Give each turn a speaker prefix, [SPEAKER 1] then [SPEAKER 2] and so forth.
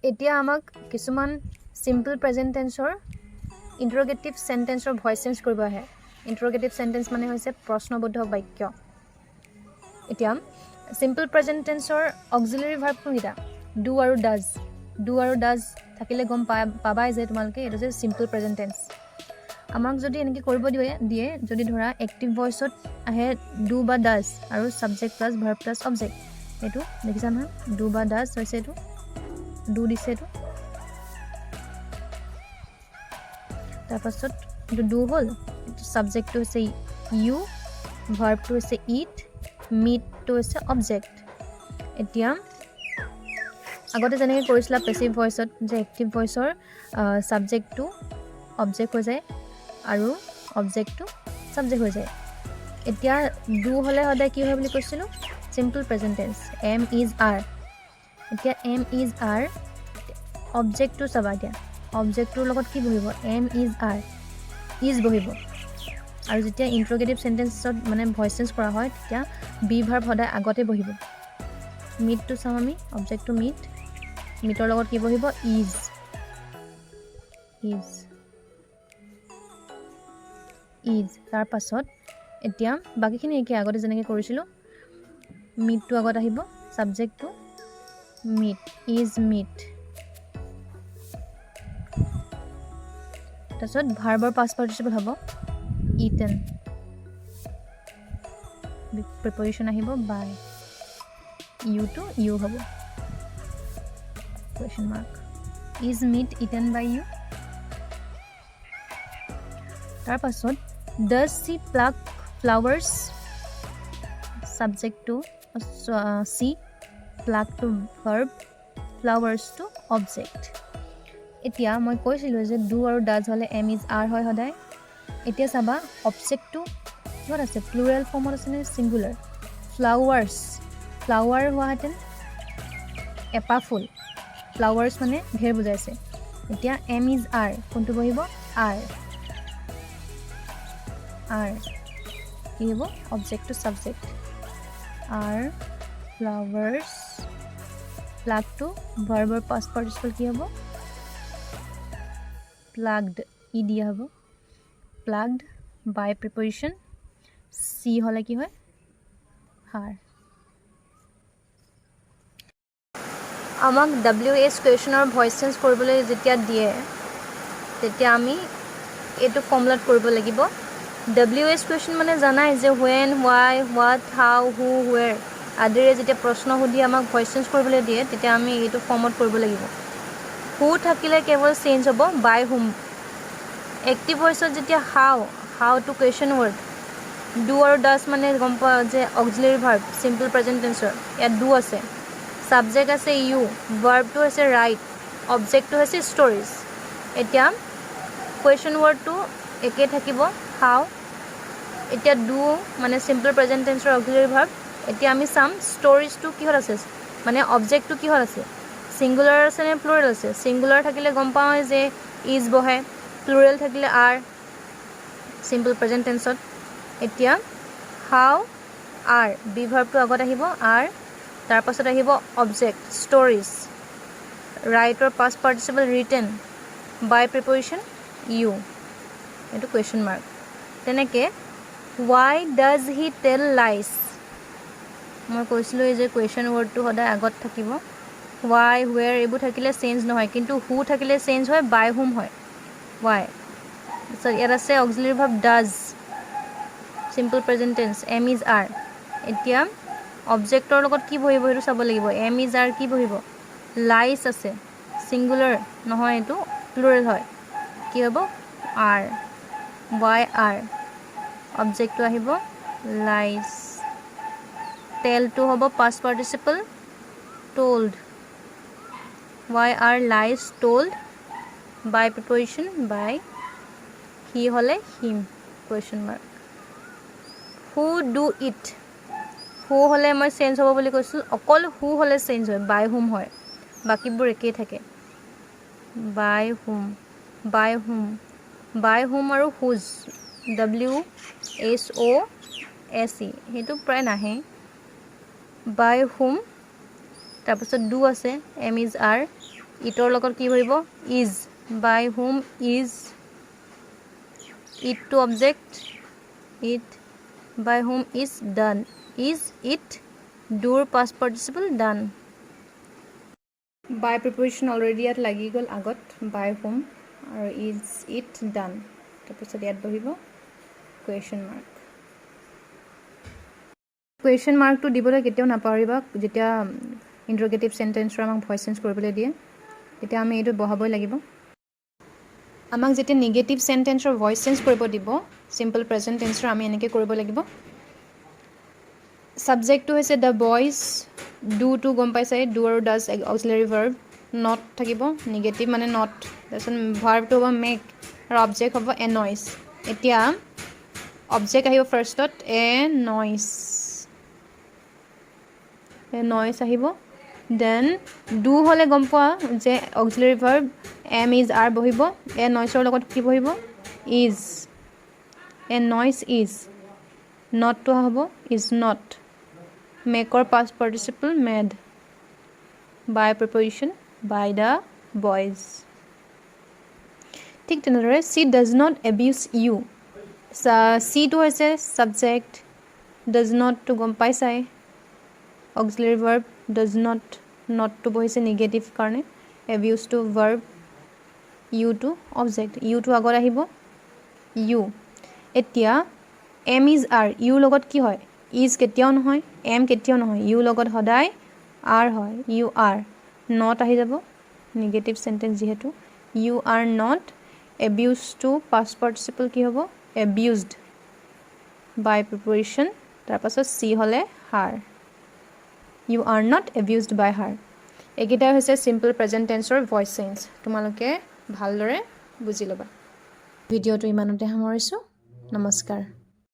[SPEAKER 1] এতিয়া আমাক কিছুমান সিম্পল প্ৰেজেন্ট টেন্সৰ ইন্টাৰোগেটিভ সেন্টেন্সৰ ভয়েস চেঞ্জ কৰিব আহে ইন্টাৰোগেটিভ সেন্টেন্স মানে হৈছে প্ৰশ্নবোধক বাক্য এতিয়া সিম্পল প্ৰেজেন্ট টেন্সৰ অক্সিলাৰি ভাৰ্ব কোনটা ডু আৰু ডাজ থাকিলে গম পাবাই যে তোমালোকে এটা যে সিম্পল প্ৰেজেন্ট টেন্স আমাক যদি এনেকৈ কৰিব দিয়ে যদি ধৰা এক্টিভ ভয়েসত আহে ডু বা ডাজ আৰু subject plus verb plus object এটো দেখিছা নহয় ডু বা ডাজ হৈছে এটো ডু দিছে এটো তাৰপাছত এটো ডু হল সাবজেক্টটো হৈছে ইউ ভাৰ্বটো হৈছে ইট মিটটো হৈছে অবজেক্ট এতিয়া আগতে যেনেকৈ কৰিছিলা পেসিভ ভয়েসত যে এক্টিভ ভয়েসৰ সাবজেক্টটো অবজেক্ট হৈ যায় আৰু অবজেক্টটো সাবজেক্ট হৈ যায় এতিয়া ডু হলে সদায় কি হয় বুলি কৈছিলো simple present tense am is R এতিয়া এম ইজ আৰ অবজেক্টটো চাবা এতিয়া অবজেক্টটোৰ লগত কি বহিব এম ইজ আৰ ইজ বহিব আৰু যেতিয়া ইন্টাৰোগেটিভ সেন্টেন্সত মানে ভয়েস চেঞ্জ কৰা হয় তেতিয়া বি ভাৰ্ব সদায় আগতে বহিব মিটটো চাম আমি অবজেক্টটো মিটৰ লগত কি বহিব ইজ তাৰ পাছত এতিয়া বাকিখিনি একে আগতে যেনেকৈ কৰিছিলোঁ মিটটো আগত আহিব সাবজেক্টটো মিট ইজ মিট তাৰপিছত ভাৰ্বৰ পাষ্ট পাৰ্টিচিপল হ'ব ইটেন প্ৰিপজিশ্যন আহিব বাই ইউটো ইউ হ'ব question mark is meat eaten by you তাৰ পাছত does she pluck flowers subject to she pluck to verb flowers to object এতিয়া মই কৈছিলোঁ যে ডু আৰু ডাজ হ'লে এম ইজ আৰ হয় সদায় এতিয়া চাবা অবজেক্টটো কিহত আছে প্লুৰেল ফৰ্মত আছে নে ছিংগুলাৰ ফ্লাৱাৰ হোৱাহেঁতেন এপাহ ফুল ফ্লাৱাৰ্ছ মানে ঢেৰ বুজাইছে এতিয়া এম ইজ আৰ কোনটো বহিব আৰ কি হ'ব অবজেক্ট টু সাবজেক্ট আৰ ফ্লাৱাৰ্ছ প্লাগ টু ভাৰ্বৰ পাষ্ট পাৰ্টিচিপল কি হ'ব প্লাগড ই দিয়া হ'ব প্লাগড বাই প্ৰিপজিশ্যন চি হ'লে কি হয় হাৰ আমাক WH কুৱেশ্যনৰ ভইচ চেঞ্জ কৰিবলৈ যেতিয়া দিয়ে তেতিয়া আমি এইটো ফৰ্মুলাত কৰিব লাগিব WH কুৱেশ্যন মানে জানাই যে when, why, what, how, who, where আদিৰে যেতিয়া প্ৰশ্ন সুধি আমাক ভইচ চেঞ্জ কৰিবলৈ দিয়ে তেতিয়া আমি এইটো ফৰ্মত কৰিব লাগিব who থাকিলে কেৱল চেঞ্জ হ'ব by whom এক্টিভ ভইচত যেতিয়া how to question word do আৰু does মানে গম পোৱা যে অক্সিলাৰি ভাৰ্ব সিম্পল প্ৰেজেন্ট টেন্সৰ ইয়াত do আছে সাবজেক্ট আছে ইউ ভাৰ্বটো আছে ৰাইট অবজেক্টটো হৈছে ষ্টৰিজ এতিয়া কুৱেশ্যন ৱৰ্ডটো একে থাকিব how এতিয়া do মানে সিম্পল প্ৰেজেন্ট টেন্সৰ অক্সিলাৰি ভাৰ্ব এতিয়া আমি চাম ষ্টৰিজটো কিহত আছে মানে অবজেক্টটো কিহত আছে সিঙ্গুলাৰ আছে নে প্লুৰেল আছে সিঙ্গুলাৰ থাকিলে গম পাওঁ যে ইজ বহে প্লুৰেল থাকিলে আৰ সিম্পল প্ৰেজেন্ট টেন্সত এতিয়া হাউ আৰ বি ভাৰ্বটো আগত আহিব আৰ তাৰ পাছত আহিব object stories writer past participle written by preposition you এইটো কুৱেশ্যন মাৰ্ক তেনেকৈ why does he tell lies মই কৈছিলোঁ যে কুৱেশ্যন ৱৰ্ডটো সদায় আগত থাকিব why where এইবোৰ থাকিলে চেঞ্জ নহয় কিন্তু who থাকিলে চেঞ্জ হয় by whom হয় why সো ইয়াত আছে auxiliary verb does simple present tense am is R এতিয়া অবজেক্টৰ লগত কি বহিব সেইটো চাব লাগিব এম ইজ আৰ কি বহিব লাইছ আছে সিঙ্গুলাৰ নহয় এইটো প্লুৰেল হয় কি হ'ব আৰ why are অবজেক্টটো আহিব লাইছ টেলটো হ'ব past participle told why are lies told by preposition by he hole him question mark who do it who hole মই চেঞ্জ হ'ব বুলি কৈছিল অকল who hole চেঞ্জ হয় by whom হয় বাকিবোৰ একেই থাকে by whom আৰু whose WHOSE সেইটো প্ৰায় নাহে by whom তাৰপিছত do আছে এম ইজ আৰ ইটৰ লগত কি ভৰিব is by whom is it to object it by whom is done is it ডুৰ past participle done by preposition already ইয়াত লাগি গ'ল আগত বাই হুম আৰু ইজ ইট ডান তাৰপিছত ইয়াত বহিব কুৱেশ্যন মাৰ্ক কুৱেশ্যন মাৰ্কটো দিবলৈ কেতিয়াও নাপাহৰিবা যেতিয়া ইণ্টাৰগেটিভ চেণ্টেন্সৰ আমাক ভইচ চেঞ্জ কৰিবলৈ দিয়ে তেতিয়া আমি এইটো বহাবই লাগিব আমাক যেতিয়া নিগেটিভ চেণ্টেন্সৰ ভইচ চেঞ্জ কৰিব দিব চিম্পল প্ৰেজেণ্ট টেন্সৰ আমি এনেকৈ কৰিব লাগিব ছাবজেক্টটো হৈছে দ্য বইজ ডু টু গম পাইছে ডু আৰু ডাজ অক্সিলাৰী ভাৰ্ব নট থাকিব নিগেটিভ মানে নট তাৰপিছত ভাৰ্বটো হ'ব মেক আৰু অবজেক্ট হ'ব এ নইজ এতিয়া অবজেক্ট আহিব ফাৰ্ষ্টত এ নইজ আহিব দেন ডু হ'লে গম পোৱা যে অক্সিলাৰী ভাৰ্ব এম ইজ আৰ বহিব এ নইজৰ লগত কি বহিব ইজ এ নইজ ইজ নটটো হ'ব ইজ নট মেকৰ past participle made by preposition by the boys ঠিক তেনেদৰে she does not abuse you চিটো হৈছে ছাবজেক্ট ডাজ নটটো গম পাইছাই অক্সিলাৰী ভাৰ্ব ডাজ নটটো বহিছে নিগেটিভ কাৰণে এবিউজটো ভাৰ্ব ইউটো অবজেক্ট ইউটো আগত আহিব ইউ এতিয়া এম ইজ আৰ ইউৰ লগত কি হয় ইজ কেতিয়াও নহয় এম কেতিয়াও নহয় ইউৰ লগত সদায় আৰ হয় ইউ আৰ নট আহি যাব নিগেটিভ চেণ্টেন্স যিহেতু ইউ আৰ নট এবিউজটো পাষ্ট পাৰ্টিচিপল কি হ'ব এবিউজড বাই প্ৰিপ'জিশ্যন তাৰপাছত চি হ'লে her you are not abused by her এইকেইটাই হৈছে চিম্পল প্ৰেজেণ্ট টেন্সৰ ভইচ চেঞ্জ তোমালোকে ভালদৰে বুজি ল'বা ভিডিঅ'টো ইমানতে সামৰিছোঁ নমস্কাৰ